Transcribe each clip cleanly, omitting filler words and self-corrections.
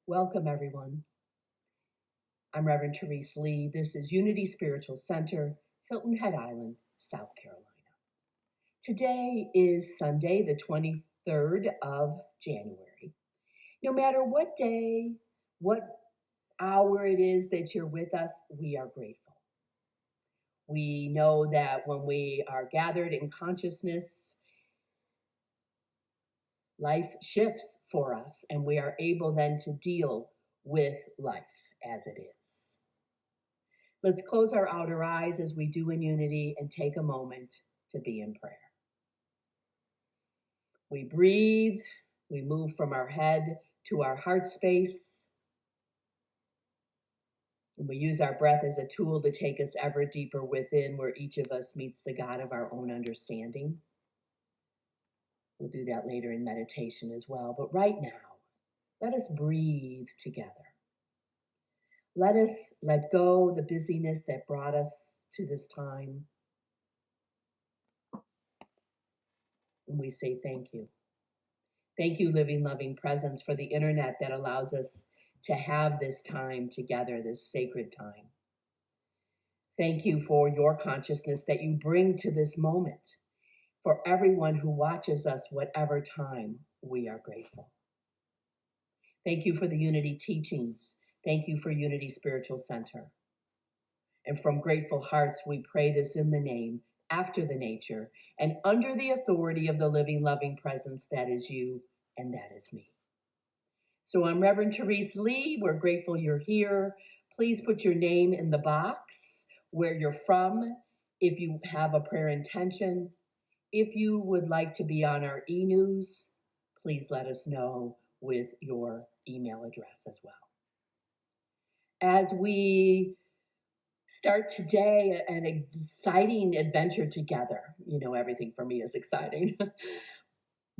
Welcome, everyone. I'm Reverend Therese Lee. This is Unity Spiritual Center, Hilton Head Island, South Carolina. Today is Sunday, the 23rd of January. No matter what day, what hour it is that you're with us, we are grateful. We know that when we are gathered in consciousness, life shifts for us, and we are able then to deal with life as it is. Let's close our outer eyes as we do in unity and take a moment to be in prayer. We breathe, we move from our head to our heart space, and we use our breath as a tool to take us ever deeper within, where each of us meets the God of our own understanding. We'll do that later in meditation as well, but right now, let us breathe together. Let us let go the busyness that brought us to this time. And we say thank you. Thank you, living, loving presence, for the internet that allows us to have this time together, this sacred time. Thank you for your consciousness that you bring to this moment. For everyone who watches us, whatever time, we are grateful. Thank you for the Unity teachings. Thank you for Unity Spiritual Center. And from grateful hearts, we pray this in the name, after the nature, and under the authority of the living, loving presence that is you and that is me. So I'm Reverend Therese Lee. We're grateful you're here. Please put your name in the box, where you're from, if you have a prayer intention. If you would like to be on our e-news, please let us know with your email address as well. As we start today an exciting adventure together, everything for me is exciting.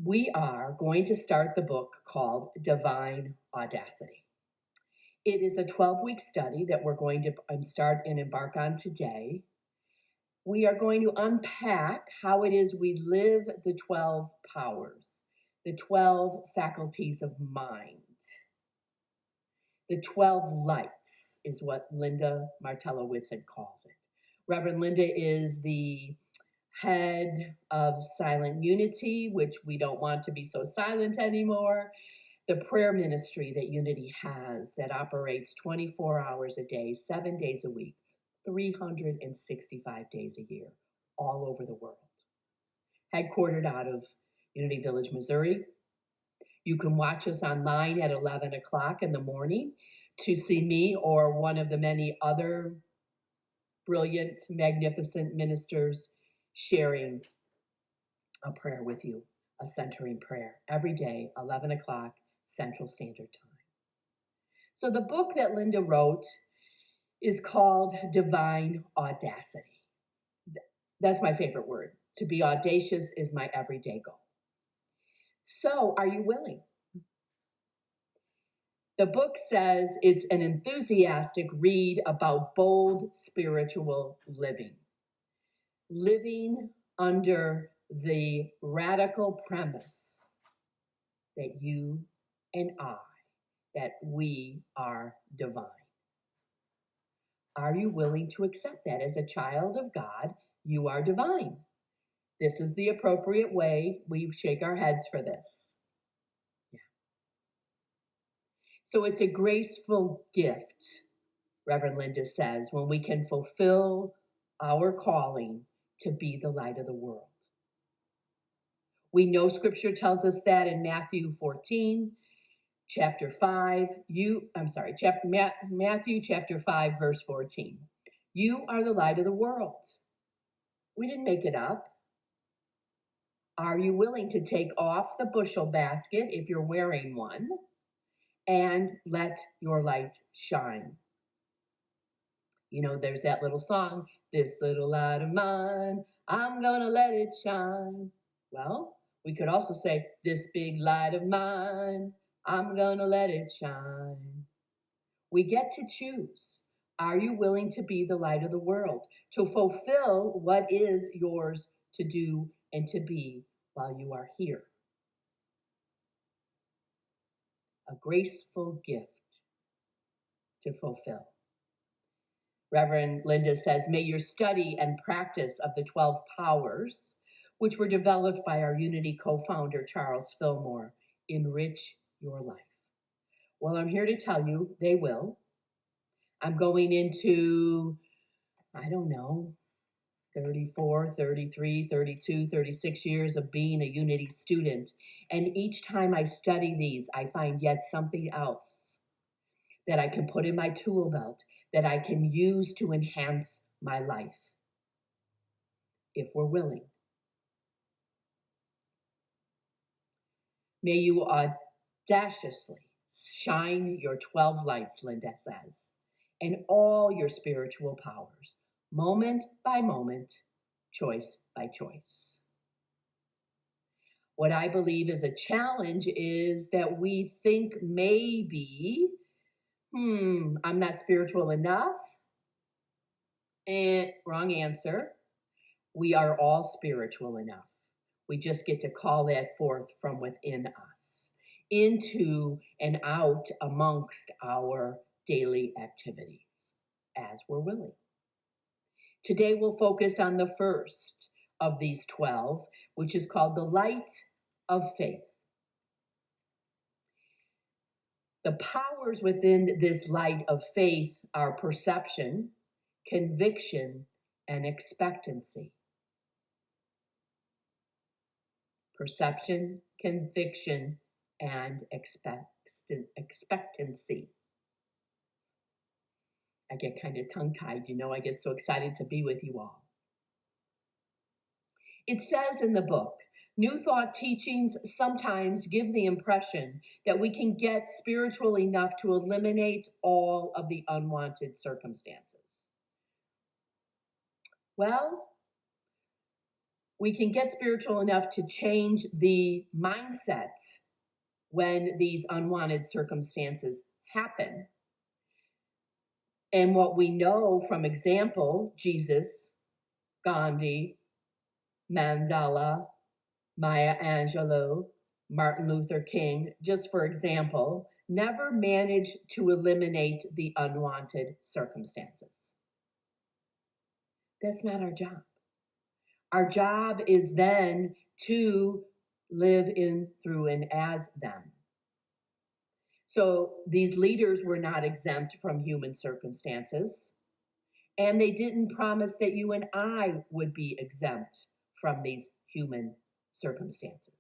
We are going to start the book called Divine Audacity. It is a 12-week study that we're going to start and embark on today. We are going to unpack how it is we live the 12 powers, the 12 faculties of mind. The 12 lights is what Linda Martella-Whitsett calls it. Reverend Linda is the head of Silent Unity, which we don't want to be so silent anymore. The prayer ministry that Unity has that operates 24 hours a day, 7 days a week, 365 days a year, all over the world. Headquartered out of Unity Village, Missouri. You can watch us online at 11 o'clock in the morning to see me or one of the many other brilliant, magnificent ministers sharing a prayer with you, a centering prayer, every day, 11 o'clock Central Standard Time. So the book that Linda wrote is called Divine Audacity. That's my favorite word. To be audacious is my everyday goal. So, are you willing? The book says it's an enthusiastic read about bold spiritual living. Living under the radical premise that you and I, that we are divine. Are you willing to accept that? As a child of God, you are divine. This is the appropriate way we shake our heads for this. Yeah. So it's a graceful gift, Reverend Linda says, when we can fulfill our calling to be the light of the world. We know Scripture tells us that in Matthew 14, chapter 5, Matthew chapter 5, verse 14. You are the light of the world. We didn't make it up. Are you willing to take off the bushel basket if you're wearing one and let your light shine? There's that little song, this little light of mine, I'm gonna let it shine. Well, we could also say, this big light of mine, I'm gonna let it shine. We get to choose. Are you willing to be the light of the world, to fulfill what is yours to do and to be while you are here? A graceful gift to fulfill. Reverend Linda says, may your study and practice of the 12 powers, which were developed by our Unity co-founder, Charles Fillmore, enrich your life. Well, I'm here to tell you they will. I'm going into, 34, 33, 32, 36 years of being a Unity student. And each time I study these, I find yet something else that I can put in my tool belt, that I can use to enhance my life, if we're willing. May you audaciously shine your 12 lights, Linda says, and all your spiritual powers, moment by moment, choice by choice. What I believe is a challenge is that we think maybe, I'm not spiritual enough. And wrong answer. We are all spiritual enough. We just get to call that forth from within us, into and out amongst our daily activities, as we're willing. Today we'll focus on the first of these 12, which is called the light of faith. The powers within this light of faith are perception, conviction, and expectancy. Perception, conviction, and expectancy. I get kind of tongue-tied, I get so excited to be with you all. It says in the book, New Thought teachings sometimes give the impression that we can get spiritual enough to eliminate all of the unwanted circumstances. Well, we can get spiritual enough to change the mindset when these unwanted circumstances happen. And what we know from example, Jesus, Gandhi, Mandela, Maya Angelou, Martin Luther King, just for example, never managed to eliminate the unwanted circumstances. That's not our job. Our job is then to live in, through, and as them. So these leaders were not exempt from human circumstances, and they didn't promise that you and I would be exempt from these human circumstances.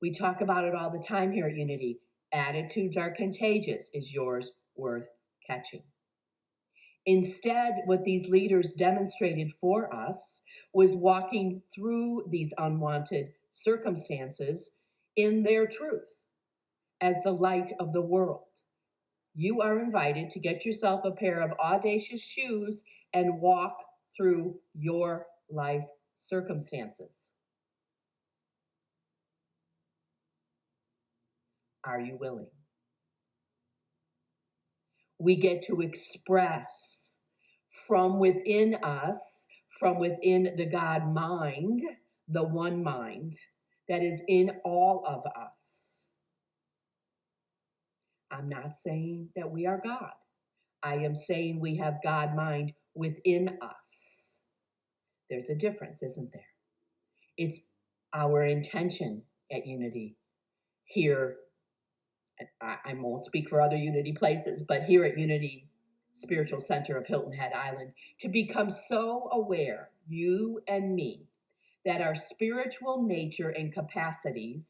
We talk about it all the time here at Unity. Attitudes are contagious. Is yours worth catching? Instead, what these leaders demonstrated for us was walking through these unwanted circumstances in their truth as the light of the world. You are invited to get yourself a pair of audacious shoes and walk through your life circumstances. Are you willing? We get to express from within us, from within the God mind, the one mind that is in all of us. I'm not saying that we are God. I am saying we have God mind within us. There's a difference, isn't there? It's our intention at Unity here. I won't speak for other Unity places, but here at Unity Spiritual Center of Hilton Head Island, to become so aware, you and me, that our spiritual nature and capacities,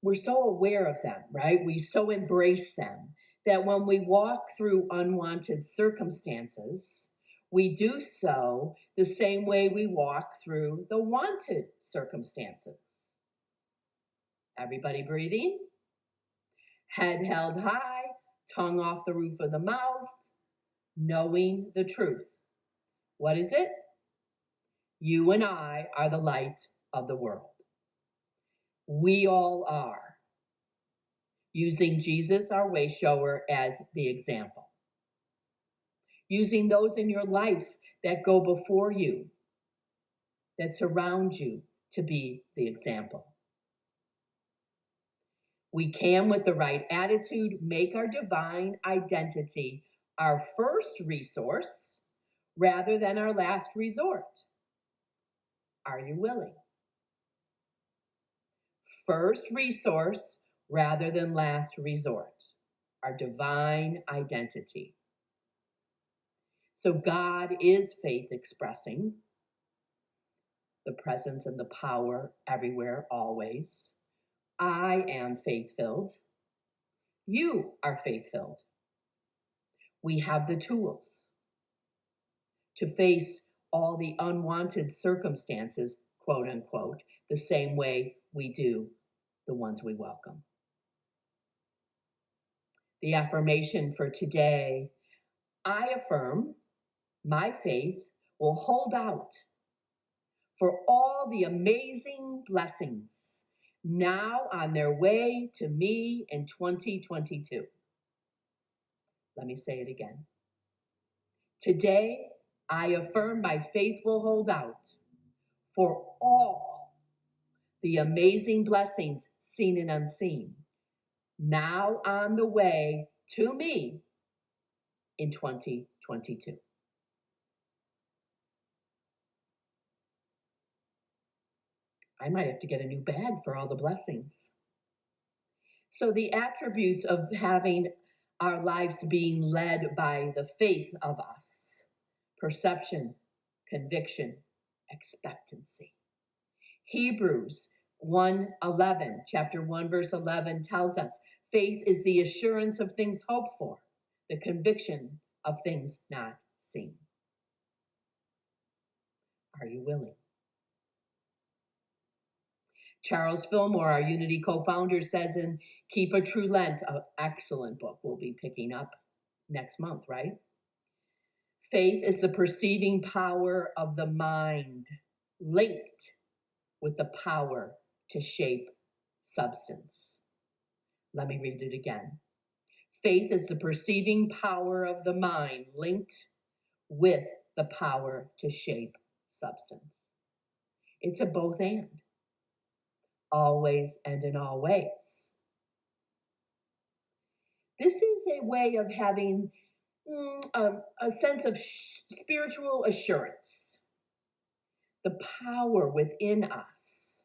we're so aware of them, right? We so embrace them that when we walk through unwanted circumstances, we do so the same way we walk through the wanted circumstances. Everybody breathing? Head held high, tongue off the roof of the mouth, knowing the truth. What is it? You and I are the light of the world. We all are. Using Jesus, our way shower, as the example. Using those in your life that go before you, that surround you, to be the example. We can, with the right attitude, make our divine identity our first resource rather than our last resort. Are you willing? First resource rather than last resort. Our divine identity. So God is faith expressing the presence and the power everywhere, always. I am faith filled. You are faith filled. We have the tools to face all the unwanted circumstances, quote unquote, the same way we do the ones we welcome. The affirmation for today: I affirm my faith will hold out for all the amazing blessings now on their way to me in 2022. Let me say it again. Today, I affirm my faith will hold out for all the amazing blessings seen and unseen now on the way to me in 2022. I might have to get a new bag for all the blessings. So the attributes of having our lives being led by the faith of us: perception, conviction, expectancy. Hebrews 1:11, chapter 1, verse 11 tells us faith is the assurance of things hoped for, the conviction of things not seen. Are you willing? Charles Fillmore, our Unity co-founder, says in Keep a True Lent, an excellent book we'll be picking up next month, right? Faith is the perceiving power of the mind linked with the power to shape substance. Let me read it again. Faith is the perceiving power of the mind linked with the power to shape substance. It's a both and. Always and in all ways. This is a way of having a sense of spiritual assurance, the power within us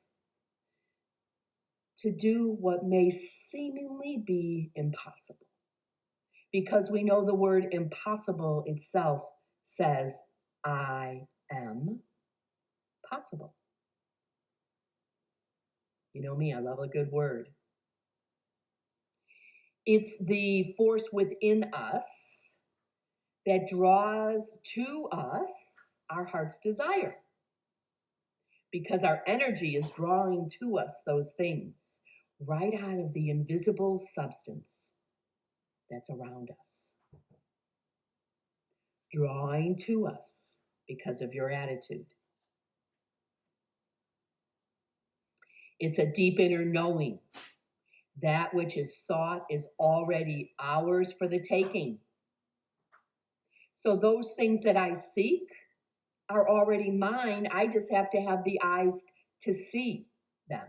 to do what may seemingly be impossible, because we know the word impossible itself says, I am possible. You know me, I love a good word. It's the force within us that draws to us our heart's desire, because our energy is drawing to us those things right out of the invisible substance that's around us. Drawing to us because of your attitude. It's a deep inner knowing. That which is sought is already ours for the taking. So those things that I seek are already mine. I just have to have the eyes to see them.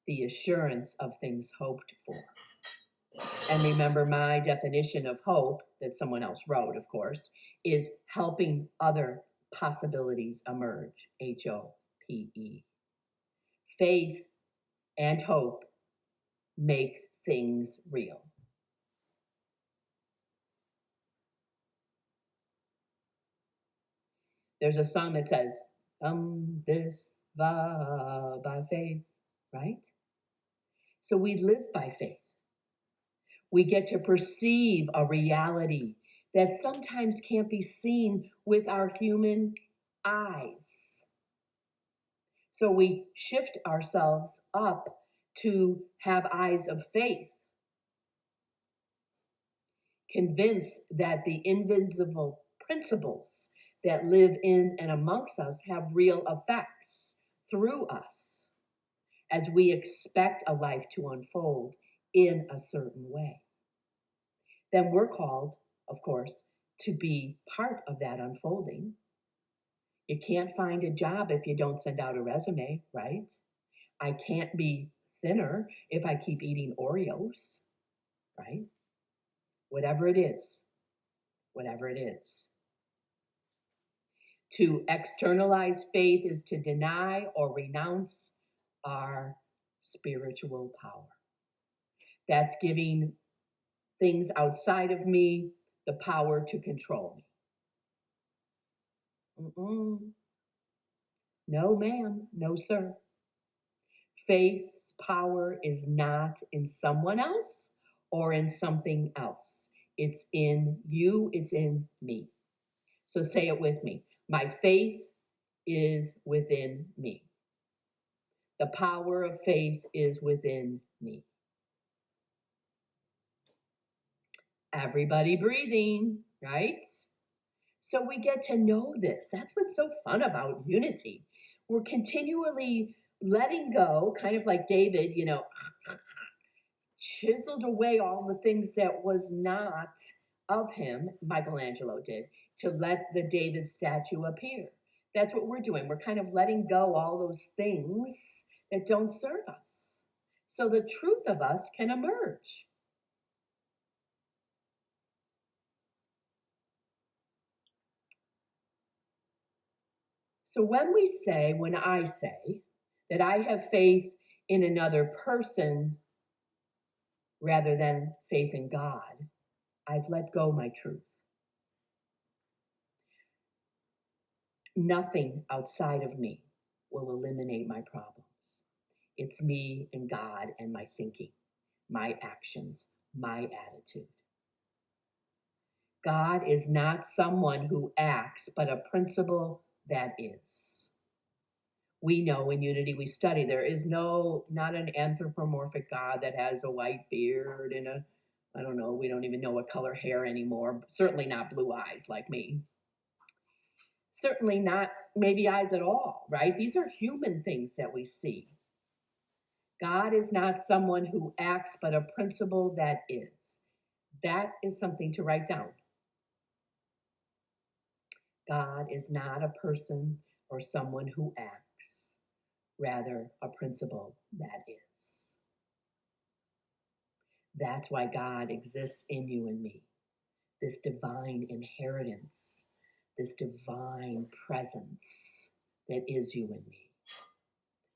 The assurance of things hoped for. And remember, my definition of hope, that someone else wrote, of course, is helping other possibilities emerge. HOPE. Faith and hope make things real. There's a song that says, this va by faith, right? So we live by faith. We get to perceive a reality that sometimes can't be seen with our human eyes. So we shift ourselves up to have eyes of faith, convinced that the invincible principles that live in and amongst us have real effects through us as we expect a life to unfold in a certain way. Then we're called, of course, to be part of that unfolding. You can't find a job if you don't send out a resume, right? I can't be thinner if I keep eating Oreos, right? Whatever it is, whatever it is. To externalize faith is to deny or renounce our spiritual power. That's giving things outside of me the power to control me. No, ma'am. No, sir. Faith's power is not in someone else or in something else. It's in you, it's in me. So say it with me. My faith is within me. The power of faith is within me. Everybody breathing, right? So we get to know this. That's what's so fun about unity. We're continually letting go, kind of like David, chiseled away all the things that was not of him, Michelangelo did, to let the David statue appear. That's what we're doing. We're kind of letting go all those things that don't serve us, so the truth of us can emerge. So when I say that I have faith in another person rather than faith in God, I've let go my truth. Nothing outside of me will eliminate my problems. It's me and God and my thinking, my actions, my attitude. God is not someone who acts, but a principle that is. We know in Unity we study there is not an anthropomorphic God that has a white beard and I don't know, we don't even know what color hair anymore. Certainly not blue eyes like me. Certainly not maybe eyes at all, right? These are human things that we see. God is not someone who acts, but a principle that is. That is something to write down. God is not a person or someone who acts, rather, a principle that is. That's why God exists in you and me. This divine inheritance, this divine presence that is you and me.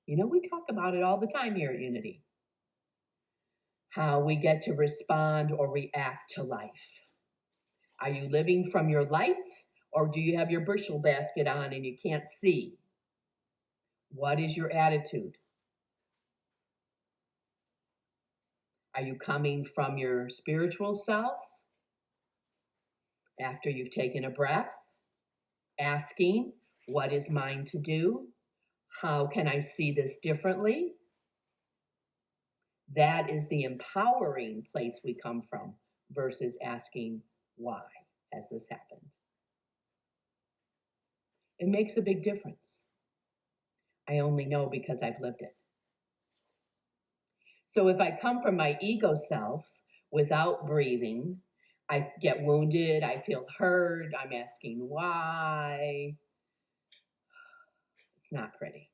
We talk about it all the time here at Unity. How we get to respond or react to life. Are you living from your light or do you have your bushel basket on and you can't see? What is your attitude? Are you coming from your spiritual self after you've taken a breath, asking, what is mine to do? How can I see this differently? That is the empowering place we come from versus asking, why has this happened? It makes a big difference. I only know because I've lived it. So if I come from my ego self without breathing, I get wounded, I feel hurt, I'm asking why. It's not pretty.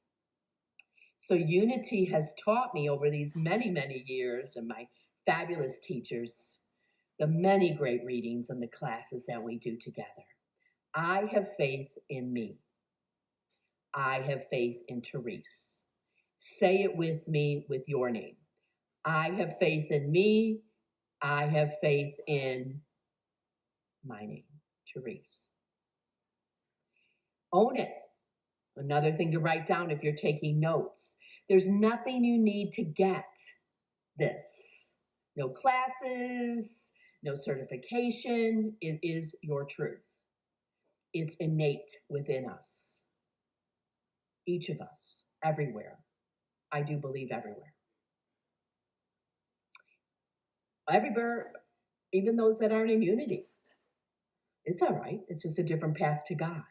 So unity has taught me over these many, many years and my fabulous teachers, the many great readings and the classes that we do together. I have faith in me. I have faith in Therese. Say it with me with your name. I have faith in me. I have faith in my name, Therese. Own it. Another thing to write down if you're taking notes. There's nothing you need to get this. No classes, no certification. It is your truth. It's innate within us. Each of us, everywhere. I do believe everywhere. Everywhere, even those that aren't in unity. It's all right. It's just a different path to God.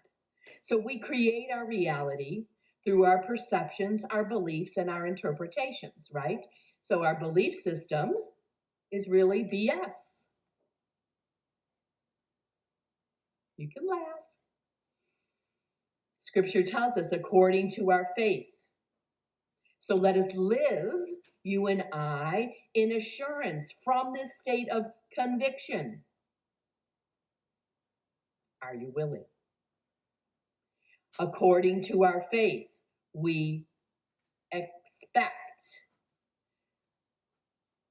So we create our reality through our perceptions, our beliefs, and our interpretations, right? So our belief system is really BS. You can laugh. Scripture tells us according to our faith. So let us live, you and I, in assurance from this state of conviction. Are you willing? According to our faith, we expect.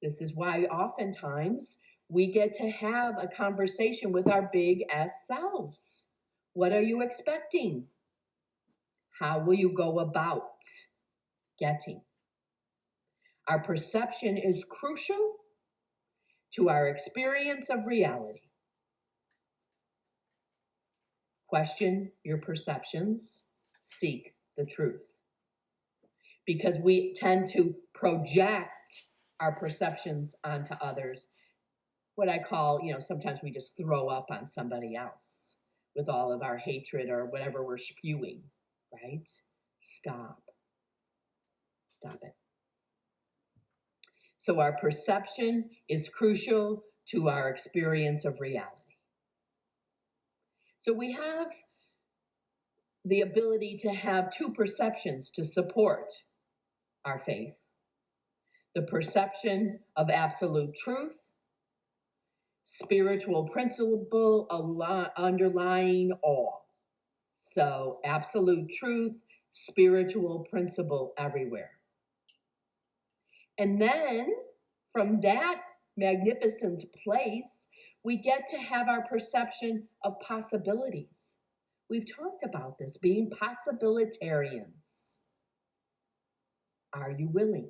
This is why oftentimes we get to have a conversation with our big S selves. What are you expecting? How will you go about getting? Our perception is crucial to our experience of reality. Question your perceptions, seek the truth. Because we tend to project our perceptions onto others. What I call, sometimes we just throw up on somebody else with all of our hatred or whatever we're spewing, right? Stop it. So our perception is crucial to our experience of reality. So we have the ability to have two perceptions to support our faith. The perception of absolute truth, spiritual principle underlying all. So absolute truth, spiritual principle everywhere. And then from that magnificent place, we get to have our perception of possibilities. We've talked about this, being possibilitarians. Are you willing?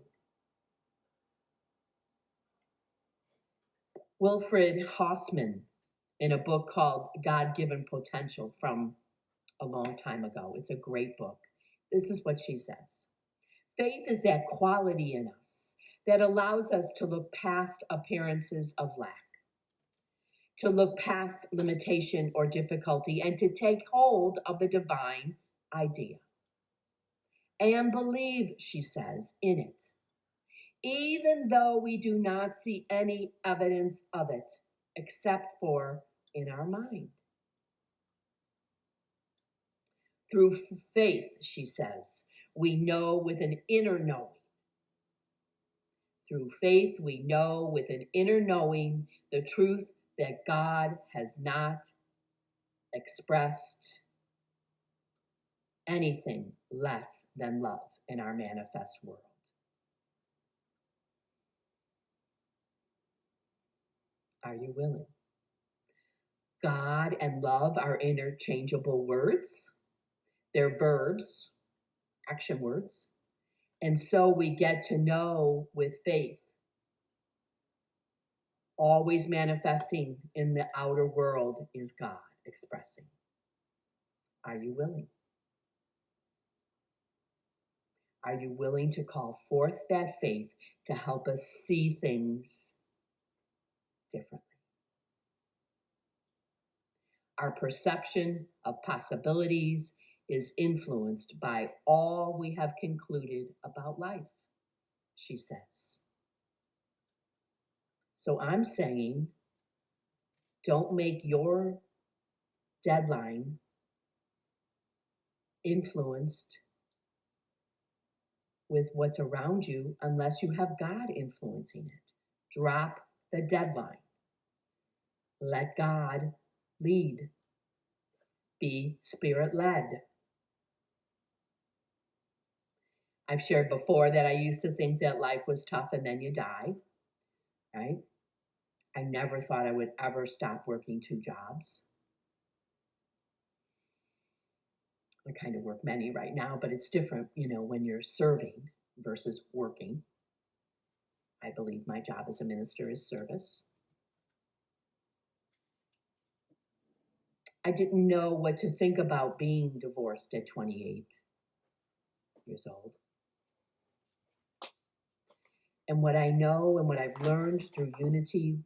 Wilfred Hausman, in a book called God-Given Potential from a long time ago. It's a great book. This is what she says. Faith is that quality in us that allows us to look past appearances of lack, to look past limitation or difficulty, and to take hold of the divine idea. And believe, she says, in it, even though we do not see any evidence of it, except for in our mind. Through faith, she says, we know with an inner knowing. Through faith, we know with an inner knowing the truth that God has not expressed anything less than love in our manifest world. Are you willing? God and love are interchangeable words. They're verbs, action words. And so we get to know with faith, always manifesting in the outer world is God expressing. Are you willing? Are you willing to call forth that faith to help us see things differently? Our perception of possibilities is influenced by all we have concluded about life, she says. So I'm saying, don't make your deadline influenced with what's around you unless you have God influencing it. Drop the deadline. Let God lead. Be spirit-led. I've shared before that I used to think that life was tough and then you die, right? I never thought I would ever stop working 2 jobs. I kind of work many right now, but it's different, when you're serving versus working. I believe my job as a minister is service. I didn't know what to think about being divorced at 28 years old. And what I know and what I've learned through unity,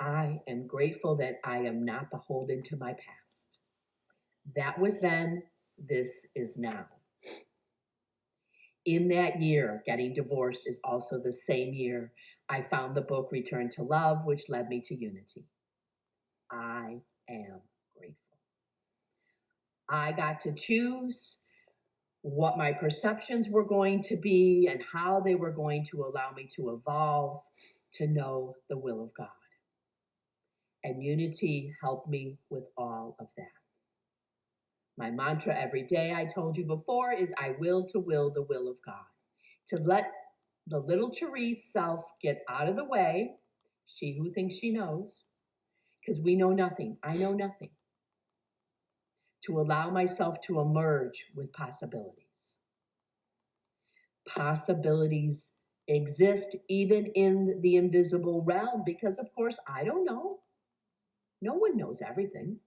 I am grateful that I am not beholden to my past. That was then, this is now. In that year, getting divorced is also the same year I found the book Return to Love, which led me to unity. I am grateful. I got to choose what my perceptions were going to be and how they were going to allow me to evolve to know the will of God. And unity helped me with all of that. My mantra every day, I told you before, is I will to will the will of God. To let the little Therese self get out of the way, she who thinks she knows, because we know nothing. I know nothing. To allow myself to emerge with possibilities. Possibilities exist even in the invisible realm because, of course, I don't know. No one knows everything.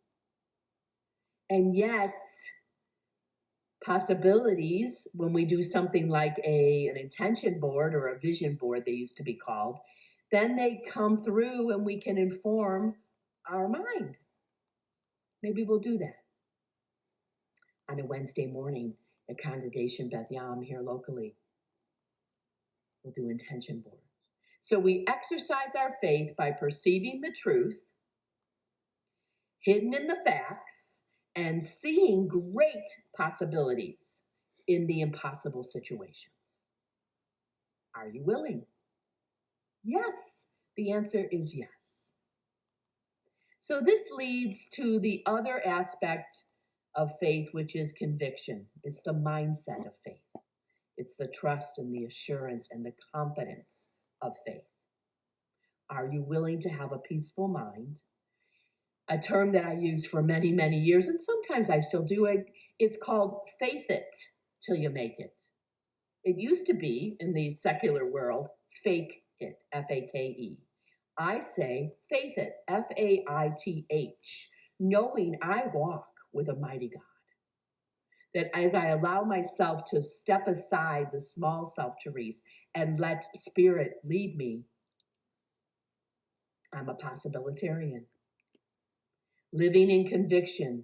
And yet, possibilities, when we do something like an intention board or a vision board, they used to be called, then they come through and we can inform our mind. Maybe we'll do that on a Wednesday morning at Congregation Beth Yam here locally. We'll do intention boards. So we exercise our faith by perceiving the truth hidden in the facts and seeing great possibilities in the impossible situations. Are you willing? Yes. The answer is yes. So this leads to the other aspect of faith, which is conviction. It's the mindset of faith. It's the trust and the assurance and the confidence of faith. Are you willing to have a peaceful mind? A term that I used for many, many years, and sometimes I still do it. It's called faith it till you make it. It used to be, in the secular world, fake it, F-A-K-E. I say faith it, F-A-I-T-H, knowing I walk with a mighty God. That as I allow myself to step aside the small self, Therese, and let spirit lead me, I'm a possibilitarian. Living in conviction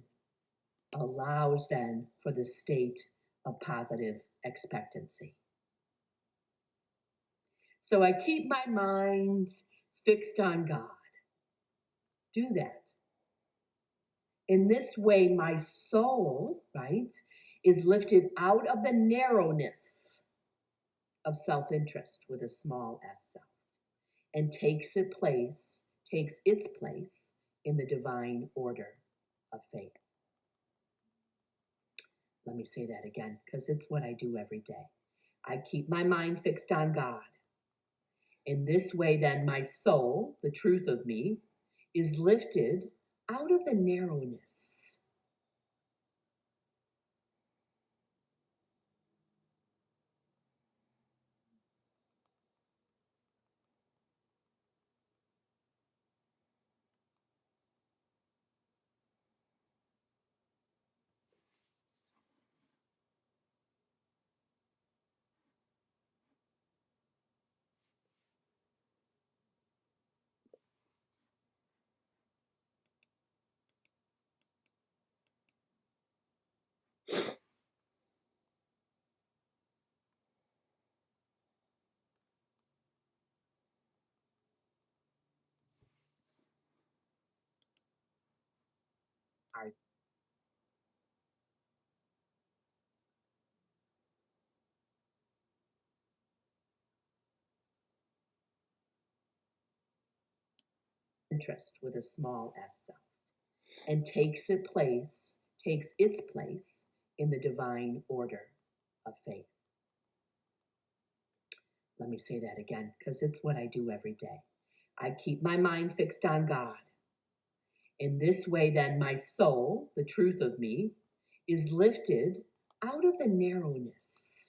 allows then for the state of positive expectancy. So I keep my mind fixed on God. Do that. In this way, my soul, right, is lifted out of the narrowness of self-interest with a small s self and takes its place in the divine order of faith. Let me say that again, because it's what I do every day. I keep my mind fixed on God. In this way, then, my soul, the truth of me, is lifted out of the narrowness. Our interest with a small s self and takes its place in the divine order of faith. Let me say that again, because it's what I do every day. I keep my mind fixed on God. In this way, then, my soul, the truth of me, is lifted out of the narrowness